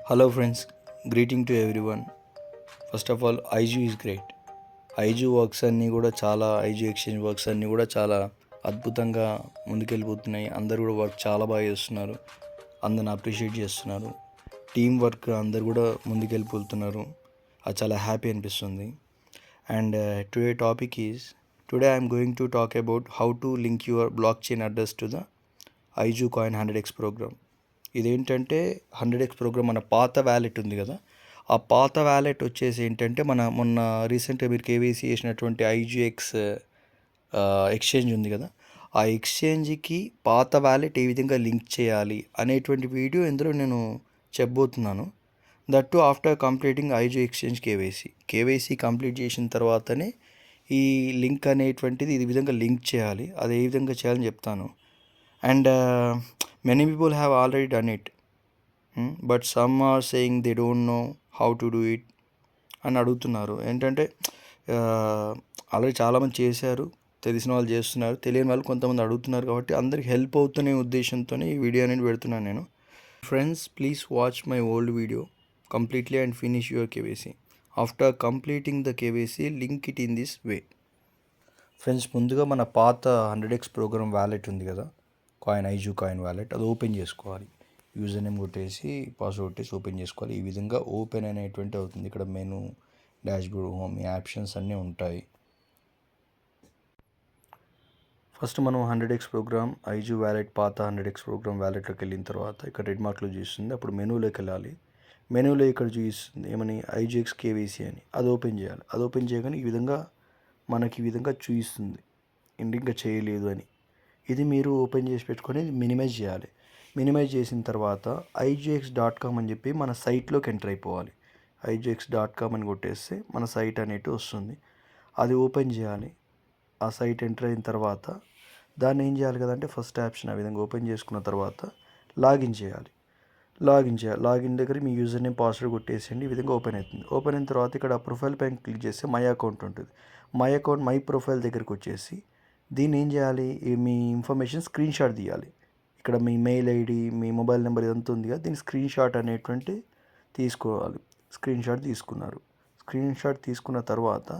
Hello friends, greeting to everyone. First of all, IGU is great. IG works అన్నీ కూడా చాలా IG exchange works అన్నీ కూడా చాలా అద్భుతంగా ముందుకెళ్ళిపోతున్నాయి. అందరు కూడా వర్క్ చాలా బాగా చేస్తున్నారు. అందరిని అప్రిషియేట్ చేస్తున్నారు. టీం వర్క్ అందరు కూడా ముందుకెళ్ళిపోతున్నారు. అది చాలా హ్యాపీ అనిపిస్తుంది. And today I'm going to talk about how to link your blockchain address to the IJU coin 100x program. ఇదేంటంటే 100x ప్రోగ్రామ్ మన పాత వ్యాలెట్ ఉంది కదా, ఆ పాత వ్యాలెట్ వచ్చేసి ఏంటంటే మొన్న రీసెంట్గా మీరు కేవైసీ చేసినటువంటి ఐజీఎక్స్ ఎక్స్చేంజ్ ఉంది కదా, ఆ ఎక్స్చేంజ్కి పాత వ్యాలెట్ ఏ విధంగా లింక్ చేయాలి అనేటువంటి వీడియో ఇందులో నేను చెప్పబోతున్నాను. That after completing IG exchange KYC complete చేసిన తర్వాతనే ఈ లింక్ అనేటువంటిది ఈ విధంగా లింక్ చేయాలి. అది ఏ విధంగా చేయాలని చెప్తాను. And many people have already done it, but some are saying they don't know how to do it అని అడుగుతున్నారు. ఏంటంటే ఆల్రెడీ చాలామంది చేశారు, తెలిసిన వాళ్ళు చేస్తున్నారు, తెలియని వాళ్ళు కొంతమంది అడుగుతున్నారు. కాబట్టి అందరికి హెల్ప్ అవుతున్న ఉద్దేశంతో ఈ వీడియో అనేది పెడుతున్నాను నేను. Friends, please watch my old video completely and finish your KYC. After completing the KYC link it in this way. Friends, ముందుగా మన పాత 100x ప్రోగ్రామ్ వ్యాలెట్ ఉంది కదా, ఐజూ కాయిన్ వ్యాలెట్, అది ఓపెన్ చేసుకోవాలి. యూజర్ నేమ్ కొట్టేసి పాస్వర్డ్ కొట్టేసి ఓపెన్ చేసుకోవాలి. ఈ విధంగా ఓపెన్ అనేటువంటి అవుతుంది. ఇక్కడ మెనూ, డాష్బోర్డ్, హోమ్, ఈ ఆప్షన్స్ అన్నీ ఉంటాయి. ఫస్ట్ మనం 100x ప్రోగ్రామ్ ఐజూ వ్యాలెట్ పాత 100x ప్రోగ్రామ్ వ్యాలెట్లోకి వెళ్ళిన తర్వాత ఇక్కడ రెడ్ మార్క్లో చూస్తుంది. అప్పుడు మెనూలోకి వెళ్ళాలి. మెనూలో ఇక్కడ చూపిస్తుంది ఏమని, ఐజీఎక్స్ కేవైసీ అని. అది ఓపెన్ చేయాలి. అది ఓపెన్ చేయగానే ఈ విధంగా మనకి ఈ విధంగా చూపిస్తుంది ఇంకా చేయలేదు అని. ఇది మీరు ఓపెన్ చేసి పెట్టుకొని మినిమైజ్ చేయాలి. మినిమైజ్ చేసిన తర్వాత igx.com అని చెప్పి మన సైట్లోకి ఎంటర్ అయిపోవాలి. igx.com అని కొట్టేస్తే మన సైట్ అనేటివి వస్తుంది. అది ఓపెన్ చేయాలి. ఆ సైట్ ఎంటర్ అయిన తర్వాత దాన్ని ఏం చేయాలి కదంటే, ఫస్ట్ ఆప్షన్ ఆ విధంగా ఓపెన్ చేసుకున్న తర్వాత లాగిన్ చేయాలి. లాగిన్ దగ్గర మీ యూజర్ నేమ్, పాస్వర్డ్ కొట్టేసేయండి. ఈ విధంగా ఓపెన్ అవుతుంది. ఓపెన్ అయిన తర్వాత ఇక్కడ ప్రొఫైల్ పైన క్లిక్ చేస్తే మై అకౌంట్ ఉంటుంది. మై ప్రొఫైల్ దగ్గరికి వచ్చేసి దీన్ని ఏం చేయాలి, మీ ఇన్ఫర్మేషన్ స్క్రీన్ షాట్ తీయాలి. ఇక్కడ మీ మెయిల్ ఐడి, మీ మొబైల్ నెంబర్ ఇదంతా ఉంది కదా, దీని స్క్రీన్ షాట్ అనేటువంటి తీసుకోవాలి. స్క్రీన్ షాట్ తీసుకున్నారు. స్క్రీన్ షాట్ తీసుకున్న తర్వాత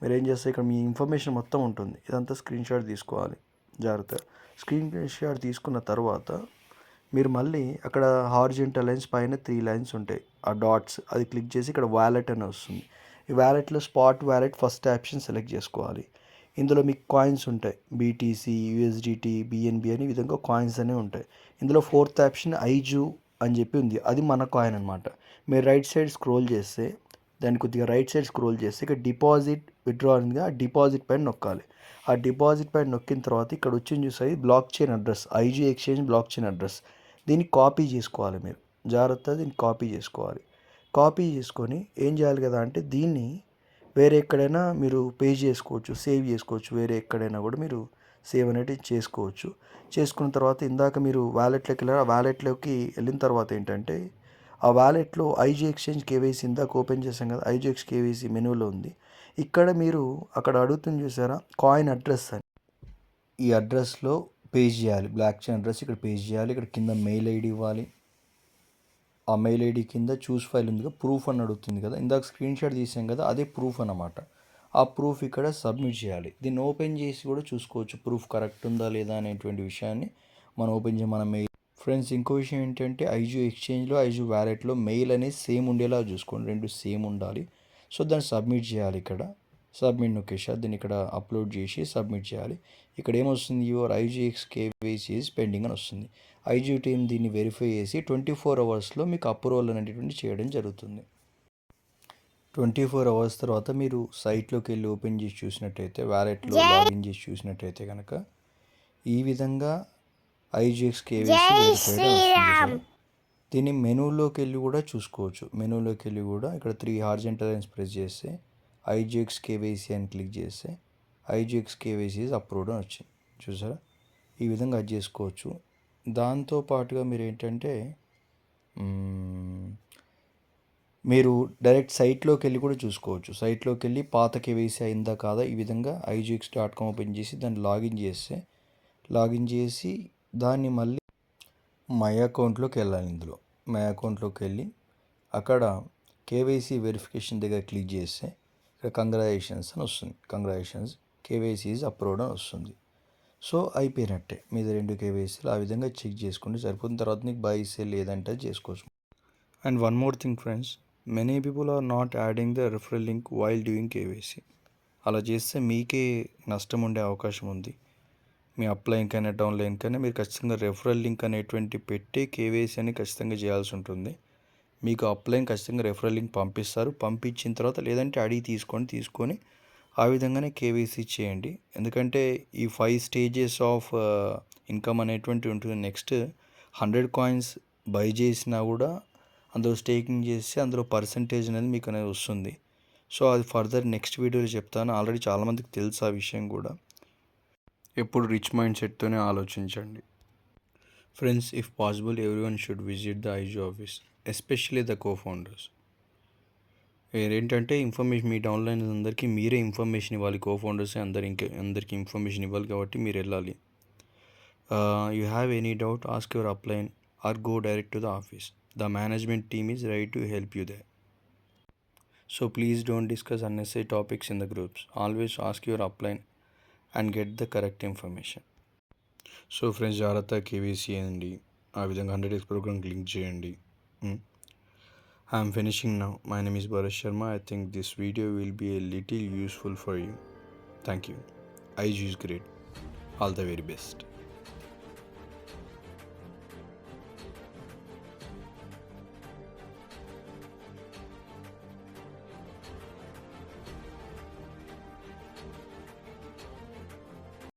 మీరు ఏం చేస్తే ఇక్కడ మీ ఇన్ఫర్మేషన్ మొత్తం ఉంటుంది. ఇదంతా స్క్రీన్ షాట్ తీసుకోవాలి జాగ్రత్త. స్క్రీన్ షాట్ తీసుకున్న తర్వాత మీరు మళ్ళీ అక్కడ హారిజంటల్ లైన్స్ పైన 3 లైన్స్ ఉంటాయి, ఆ డాట్స్, అది క్లిక్ చేసి ఇక్కడ వ్యాలెట్ అని వస్తుంది. ఈ వ్యాలెట్లో spot wallet first option select చేసుకోవాలి. ఇందులో మీకు కాయిన్స్ ఉంటాయి, బీటీసీ, యూఎస్డిటీ, బిఎన్బి అని, ఈ విధంగా కాయిన్స్ అనేవి ఉంటాయి. ఇందులో ఫోర్త్ ఆప్షన్ ఐజూ అని చెప్పి ఉంది, అది మన కాయిన్ అనమాట. మీరు రైట్ సైడ్ స్క్రోల్ చేస్తే, దాన్ని కొద్దిగా రైట్ సైడ్ స్క్రోల్ చేస్తే ఇక్కడ డిపాజిట్, విత్డ్రా ఉంది, ఆ డిపాజిట్ పైన నొక్కాలి. ఆ డిపాజిట్ పైన నొక్కిన తర్వాత ఇక్కడ వచ్చింది చూసాయి blockchain address, IG exchange blockchain address. దీన్ని కాపీ చేసుకోవాలి మీరు జాగ్రత్త. దీన్ని కాపీ చేసుకోవాలి. కాపీ చేసుకొని ఏం చేయాలి కదా అంటే, దీన్ని వేరే ఎక్కడైనా మీరు పే చేసుకోవచ్చు, సేవ్ చేసుకోవచ్చు. వేరే ఎక్కడైనా కూడా మీరు సేవ్ అనేది చేసుకోవచ్చు. చేసుకున్న తర్వాత ఇందాక మీరు వ్యాలెట్లోకి వెళ్ళారు. ఆ వ్యాలెట్లోకి వెళ్ళిన తర్వాత ఏంటంటే, ఆ వ్యాలెట్లో ఐజీ ఎక్స్చేంజ్ కేవైసీ ఇందాక ఓపెన్ చేసాం కదా, ఐజీఎక్స్ కేవైసీ మెనూలో ఉంది. ఇక్కడ మీరు అక్కడ అడుగుతుంది చూసారా, కాయిన్ అడ్రస్ అని. ఈ అడ్రస్లో పేజ్ చేయాలి. బ్లాక్ చైన్ అడ్రస్ ఇక్కడ పేజ్ చేయాలి. ఇక్కడ కింద మెయిల్ ఐడి ఇవ్వాలి. ఆ మెయిల్ ఐడి కింద చూస్ ఫైల్ ఉంది కదా, ప్రూఫ్ అని అడుగుతుంది కదా, ఇందాక స్క్రీన్ షాట్ తీసాం కదా, అదే ప్రూఫ్ అన్నమాట. ఆ ప్రూఫ్ ఇక్కడ సబ్మిట్ చేయాలి. దీన్ని ఓపెన్ చేసి కూడా చూసుకోవచ్చు ప్రూఫ్ కరెక్ట్ ఉందా లేదా అనేటువంటి విషయాన్ని. మనం ఓపెన్ చేసి మన మెయిల్. ఫ్రెండ్స్, ఇంకో విషయం ఏంటంటే, ఐజూ ఎక్స్చేంజ్లో, ఐజూ వ్యాలెట్లో మెయిల్ అనేది సేమ్ ఉండేలా చూసుకోండి. రెండు సేమ్ ఉండాలి. సో దాన్ని సబ్మిట్ చేయాలి. ఇక్కడ సబ్మిట్ నొక్కేసి దీన్ని ఇక్కడ అప్లోడ్ చేసి సబ్మిట్ చేయాలి. ఇక్కడ ఏమొస్తుంది, యువర్ ఐజీఎక్స్ కేవైసీ ఈజ్ పెండింగ్ అని వస్తుంది. ఐజీ టీమ్ దీన్ని వెరిఫై చేసి 24 అవర్స్లో మీకు అప్రూవల్ అనేటువంటి చేయడం జరుగుతుంది. 24 అవర్స్ తర్వాత మీరు సైట్లోకి వెళ్ళి ఓపెన్ చేసి చూసినట్టయితే, వ్యాలెట్లో లాగిన్ చేసి చూసినట్టయితే కనుక ఈ విధంగా ఐజీఎక్స్ కేవైసీ వెరిఫైడ్. దీన్ని మెనూలోకి వెళ్ళి కూడా చూసుకోవచ్చు. మెనూలోకి వెళ్ళి కూడా ఇక్కడ 3 హారిజంటల్ లైన్స్ ప్రెస్ చేస్తే ఐజీఎక్స్ కేవైసీ అని క్లిక్ చేస్తే ఐజీఎక్స్ కేవైసీ ఈజ్ అప్రూవ్డ్ అని వచ్చింది. చూసారా, ఈ విధంగా అది చేసుకోవచ్చు. దాంతోపాటుగా మీరు ఏంటంటే, మీరు డైరెక్ట్ సైట్లోకి వెళ్ళి కూడా చూసుకోవచ్చు. సైట్లోకి వెళ్ళి పాత కేవైసీ అయిందా కాదా, ఈ విధంగా igx.com ఓపెన్ చేసి దాన్ని లాగిన్ చేసి దాన్ని మళ్ళీ మై అకౌంట్లోకి వెళ్ళాలి. ఇందులో మై అకౌంట్లోకి వెళ్ళి అక్కడ కేవైసీ వెరిఫికేషన్ దగ్గర క్లిక్ చేస్తే ఇక్కడ కంగ్రాచులేషన్స్ అని వస్తుంది. కంగ్రాచులేషన్స్ కేవైసీ ఈజ్ అప్రూవ్డ్ అని వస్తుంది. సో అయిపోయినట్టే. మీద 2 కేవైసీలు ఆ విధంగా చెక్ చేసుకుంటే సరిపోతుంది. తర్వాత నీకు బై సేల్ లేదంటే చేసుకోవచ్చు. And one more thing friends, many people are not adding the referral link while doing KYC. అలా చేస్తే మీకే నష్టం ఉండే అవకాశం ఉంది. మీ అప్లైన్ కైనా డౌన్లైన్ కైనా మీరు ఖచ్చితంగా రెఫరల్ లింక్ అనేటువంటి పెట్టి కేవైసీ అని ఖచ్చితంగా చేయాల్సి ఉంటుంది. మీకు అప్లైన్ ఖచ్చితంగా రెఫరల్ లింక్ పంపిస్తారు. పంపించిన తర్వాత లేదంటే అడిగి తీసుకొని ఆ విధంగానే కేవైసీ చేయండి. ఎందుకంటే ఈ 5 స్టేజెస్ ఆఫ్ ఇన్కమ్ అనేటువంటి ఉంటుంది. నెక్స్ట్ 100 కాయిన్స్ బై చేసినా కూడా అందులో స్టేకింగ్ చేసి అందులో పర్సంటేజ్ అనేది మీకు అనేది వస్తుంది. సో అది ఫర్దర్ నెక్స్ట్ వీడియోలో చెప్తాను. ఆల్రెడీ చాలామందికి తెలుసు ఆ విషయం కూడా. ఎప్పుడు రిచ్ మైండ్ సెట్తోనే ఆలోచించండి. Friends, if possible everyone should visit the IG office, especially the co-founders. ఏంటంటే ఇన్ఫర్మేషన్ మీ డౌన్లైన్ అందరికీ మీరే ఇన్ఫర్మేషన్ ఇవ్వాలి. కోఫౌండర్స్ అందరికీ ఇన్ఫర్మేషన్ ఇవ్వాలి కాబట్టి మీరు వెళ్ళాలి. You have any doubt, ask your upline or go direct to the office. The management team is ready to help you there. So please don't discuss unnecessary topics in the groups. Always ask your upline and get the correct information. So friends, జాగ్రత్త KYC చేయండి. ఆ విధంగా 100x programme link చేయండి. I'm finishing now. My name is Bharat Sharma. I think this video will be a little useful for you. Thank you. IG is great. All the very best.